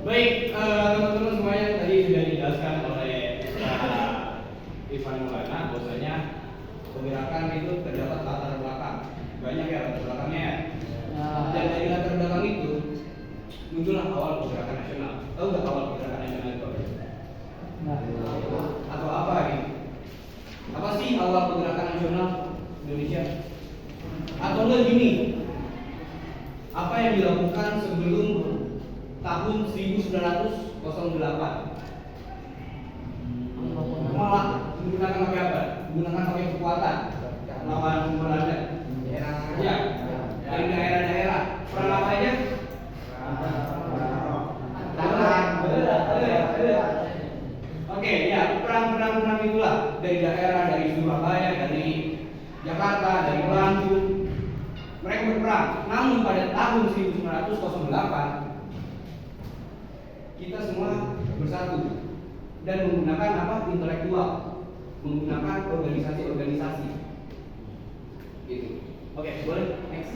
Baik, teman-teman semuanya tadi sudah dijelaskan oleh Ivan Maulana bahwasanya pergerakan itu terdapat latar belakang. Banyak ya latar belakangnya ya. Dan dari latar belakang itu muncullah awal pergerakan nasional. Tahu nggak awal pergerakan nasional itu? Atau apa gitu? Apa sih awal pergerakan nasional Indonesia? Atau enggak gini? Apa yang dilakukan sebelum tahun 1908? Malah menggunakan pakai apa? Menggunakan pakai kekuatan lawan Belanda. Ya, dari daerah-daerah. Perang apanya? Oke, ya, perang itulah dari daerah, dari Surabaya, dari Jakarta, dari Bandung. Mereka berperang. Namun pada tahun 1908 kita semua bersatu dan menggunakan apa? Intelektual, menggunakan organisasi-organisasi. Gitu. Oke, boleh next.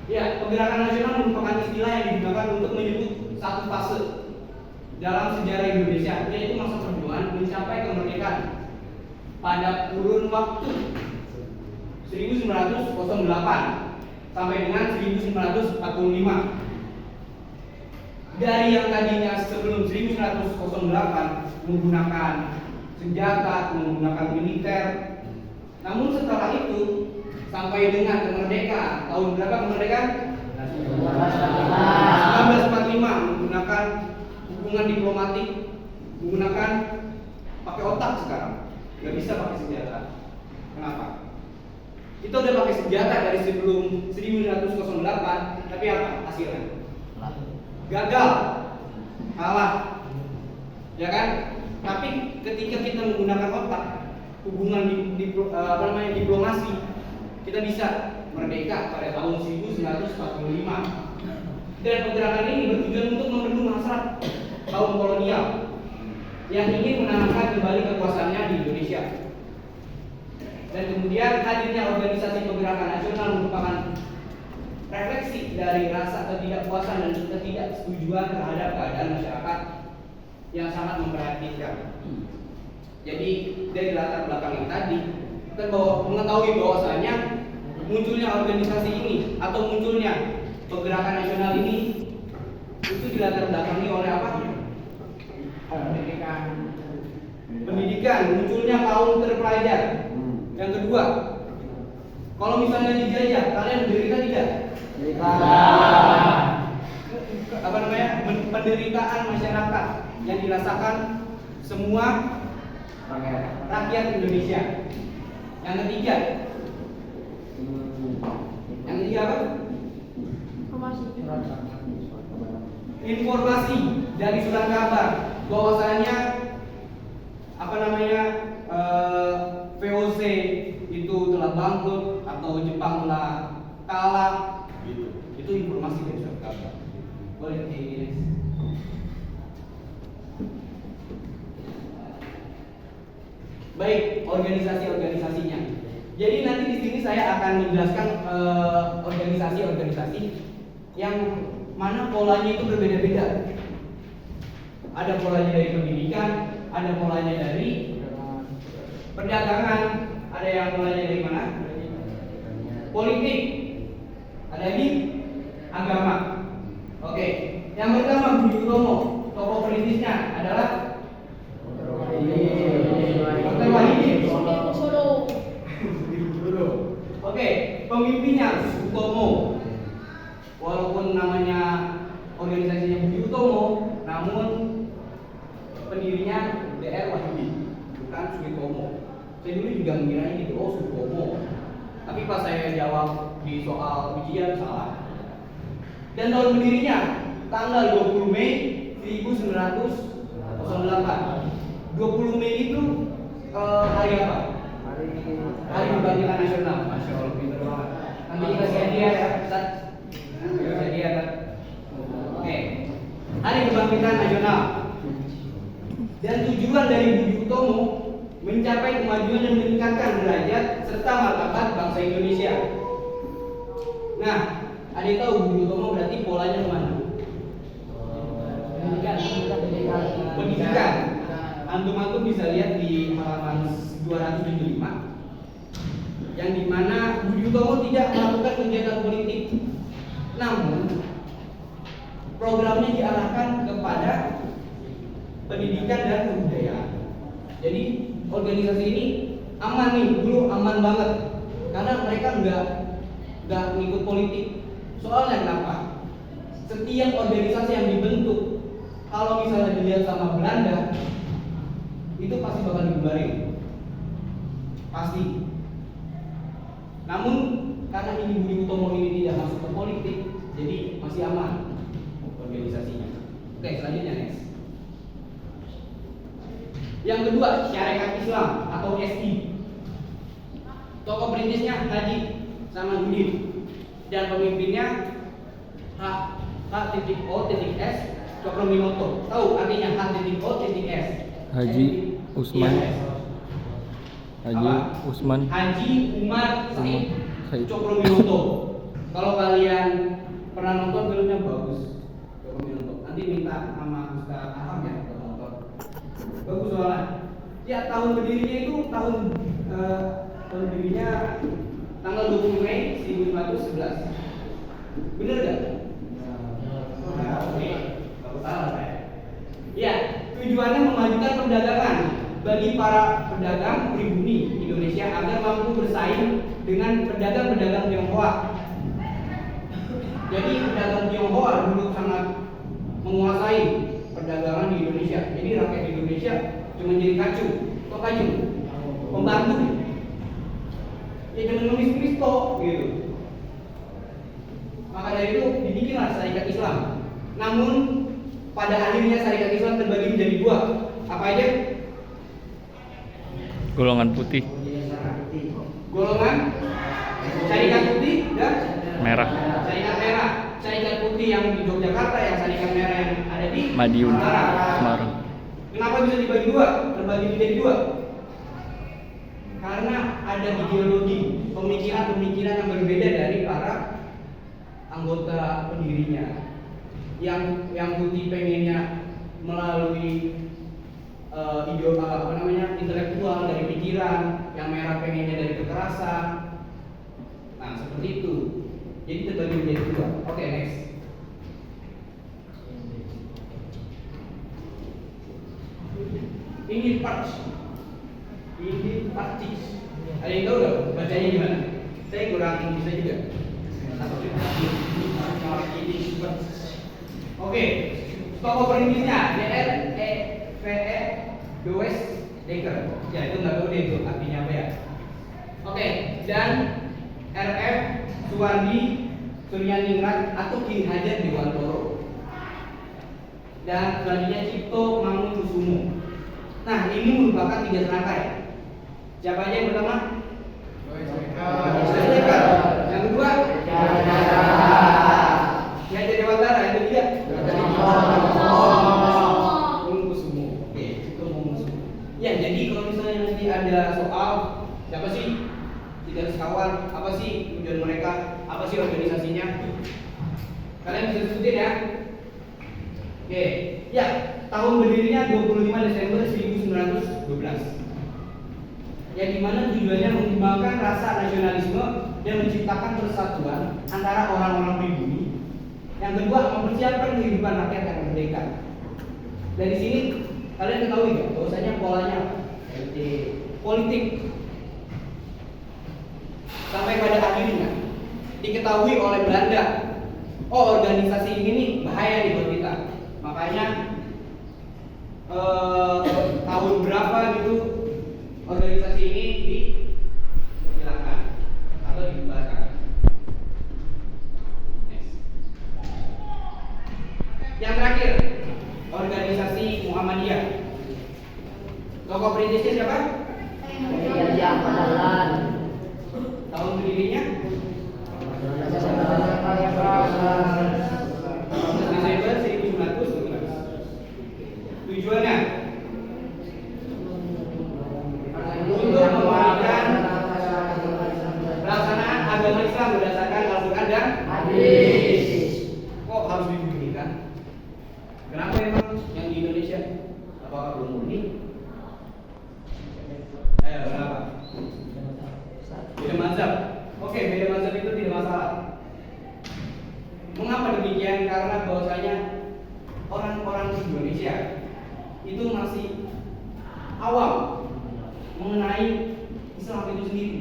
Ya, pergerakan nasional merupakan istilah yang digunakan untuk menyebut satu fase dalam sejarah Indonesia, yaitu masa perjuangan mencapai kemerdekaan pada kurun waktu 1908 sampai dengan 1945. Dari yang tadinya sebelum 1908 menggunakan senjata, menggunakan militer, namun setelah itu sampai dengan kemerdekaan, tahun berapa kemerdekaan? 1945, menggunakan hubungan diplomatik, menggunakan pakai otak sekarang, nggak bisa pakai senjata. Kenapa? Kita udah pakai senjata dari sebelum 1908, tapi apa hasilnya? Gagal, kalah, ya kan? Tapi ketika kita menggunakan otak, hubungan diplomasi, kita bisa merdeka pada tahun 1945. Dan pergerakan ini bertujuan untuk membendung hasrat kaum kolonial yang ingin menanamkan kembali kekuasaannya di Indonesia. Dan kemudian hadirnya organisasi pergerakan nasional merupakan refleksi dari rasa ketidakpuasan dan ketidaksetujuan terhadap keadaan masyarakat yang sangat memprihatinkan. Jadi dari latar belakang yang tadi kita mengetahui bahwasanya munculnya organisasi ini atau munculnya pergerakan nasional ini itu dilatar belakangi oleh apa? Pendidikan, munculnya kaum terpelajar. Yang kedua, kalau misalnya dijajah, kalian menderita tidak? Penderitaan masyarakat yang dirasakan semua rakyat Indonesia. Yang ketiga apa? Informasi dari surat kabar bahwasanya VOC itu telah bangkrut atau Jepang telah kalah, gitu. Itu informasi dari surat kabar. Boleh di baik, organisasi-organisasinya. Jadi nanti di sini saya akan menjelaskan organisasi-organisasi yang mana polanya itu berbeda-beda. Ada polanya dari pendidikan, ada polanya dari perdagangan, ada yang polanya dari mana? Politik, ada lagi agama. Oke, yang pertama Budi Utomo, tokoh perintisnya adalah Dr. Wahidin. Oke, pemimpinnya Sutomo. Walaupun namanya organisasinya Budi Utomo, namun pendirinya DR Wahidin, bukan Sutomo. Saya dulu juga mengiranya gitu, oh Sutomo. Tapi pas saya jawab di soal ujian salah. Dan tahun berdirinya tanggal 20 Mei 1908. 20 Mei itu hari apa? Hari Kebangkitan Nasional. Masya Allah, pintar banget. Nanti dikasih hadiah ya, Ustaz. Kasih hadiah, Ustaz. Oke. Hari Kebangkitan Nasional. Dan tujuan dari Budi Utomo mencapai kemajuan dan meningkatkan derajat serta martabat bangsa Indonesia. Nah, ada yang tahu Budi Utomo berarti polanya kemana? Pendidikan. Antum bisa lihat di halaman 275 yang dimana Budi Utomo tidak melakukan kegiatan politik, namun programnya diarahkan kepada pendidikan dan kebudayaan. Jadi organisasi ini aman nih, dulu aman banget karena mereka nggak ngikut politik. Soalnya kenapa? Setiap organisasi yang dibentuk, kalau misalnya dilihat sama Belanda, itu pasti bakal dibubarin, pasti. Namun karena ini Budi Utomo ini tidak masuk ke politik, jadi masih aman organisasinya. Oke, selanjutnya next. Yang kedua, Syarikat Islam atau SI. Tokoh perintisnya Haji Samaduddin dan pemimpinnya H.O.S. Cokroaminoto. Tahu artinya H.O.S? Haji Usman. Haji Umar Said Cokroaminoto. Kalau kalian pernah nonton filmnya bagus, Cokroaminoto. Nanti minta sama Ustaz Aham ya untuk nonton. Bagus soalnya. Ya tahun berdirinya itu tahun berdirinya tanggal 20 Mei 1511. Bener gak? Oke, kalau salah saya. Ya, tujuannya memajukan perdagangan bagi para pedagang pribumi Indonesia agar mampu bersaing dengan pedagang-pedagang Tionghoa. Jadi pedagang Tionghoa dulu sangat menguasai perdagangan di Indonesia. Jadi rakyat Indonesia cuma jadi kacung, pembantu. Ya jangan nulis-nulis tok gitu. Maka dari itu dibikinlah Syarikat Islam. Namun pada akhirnya Syarikat Islam terbagi menjadi dua. Apa aja? Golongan putih, golongan Syarikat Putih dan merah. Syarikat Merah. Syarikat Putih yang di Yogyakarta, yang Syarikat Merah yang ada di Madiun, Semarang. Kenapa bisa dibagi dua? Terbagi menjadi dua? Karena ada ideologi, pemikiran-pemikiran yang berbeda dari para anggota pendirinya. Yang putih pengennya melalui intelektual dari pikiran, yang merah pengennya dari kekerasan. Nah seperti itu. Jadi terbagi menjadi dua. Oke, next. Ini parts. Ada yang tahu nggak bacanya gimana? Saya kurang bisa juga. Oke, tokoh perintisnya D.R.E.V.E. Does Dekker. Ya itu nggak tahu deh itu artinya apa ya. Oke, dan R.F. Suwardi Suryaningrat atau King Hajar Dewantoro. Dan selanjutnya Cipto Mangunkusumo. Nah ini merupakan 3 serangkai. Siapa aja yang pertama? Dekker. Yang kedua? Yang jadi Dewantara. Yang ketiga? Mangunkusumo. Oke, Cipto Mangunkusumo. Ya jadi kalau misalnya nanti ada soal siapa sih 3 sekawan, apa sih tujuan mereka, apa sih organisasinya, kalian bisa sebutin ya. Oke, ya tahun berdirinya 25 Desember 1912. Yang dimana tujuannya mengembangkan rasa nasionalisme dan menciptakan persatuan antara orang-orang pribumi. Yang kedua, mempersiapkan kehidupan rakyat yang merdeka. Dari sini kalian ketahui nggak bahwasanya polanya politik. Sampai pada akhirnya diketahui oleh Belanda, oh organisasi ini nih bahaya nih buat kita. Makanya tahun berapa gitu organisasi ini dihilangkan atau dibubarkan. Next. Yang terakhir, organisasi Muhammadiyah. Tokoh perintisnya siapa? Tahun berdirinya? Desember 1912. Tujuannya untuk memberikan Kok harus dibunyikan? Kenapa emang yang di Indonesia? Apakah belum murni? Ayo, kenapa? Beda mazhab. Oke, beda mazhab itu tidak masalah. Mengapa demikian? Karena bahwasanya orang-orang Indonesia itu masih awam mengenai Islam itu sendiri.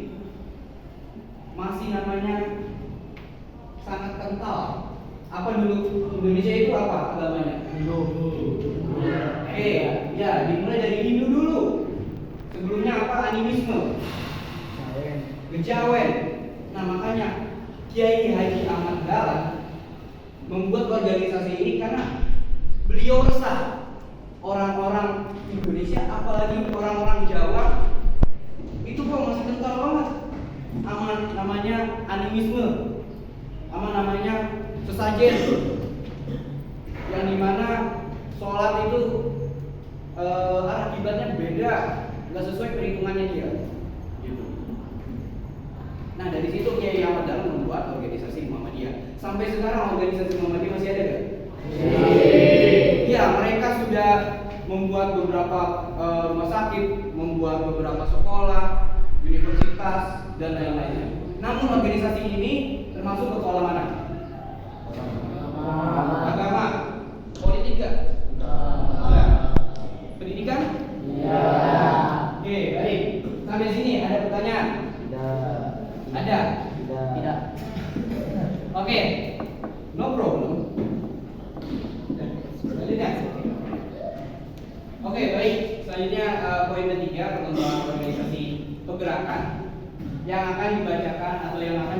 Masih namanya sangat kental. Apa dulu Indonesia itu apa agamanya? Hindu. Ya, dimulai dari Hindu dulu. Sebelumnya apa? Animisme. Kejawen. Nah, makanya Kiai Haji Ahmad Dahlan membuat organisasi ini karena beliau resah orang-orang Indonesia, apalagi orang-orang Jawa itu kok masih kental banget sama namanya animisme, sama namanya sesajen, yang dimana sholat itu akibatnya beda, nggak sesuai perhitungannya dia. Gitu. Nah, dari situ Kiai Ahmad Dahlan membuat organisasi Muhammadiyah. Sampai sekarang organisasi Muhammadiyah masih ada nggak? Ya, mereka sudah membuat beberapa rumah sakit, membuat beberapa sekolah, universitas, dan lain-lainnya. Namun organisasi ini termasuk ke pola mana? Agama, politik nggak? Enggak. Pendidikan? Iya. Oke, baik. Sampai sini ada pertanyaan? Tidak. Ada? Tidak. Oke, no problem. Selanjutnya. Oke, baik. Selanjutnya poin ketiga, perkembangan organisasi pergerakan yang akan dibacakan atau yang akan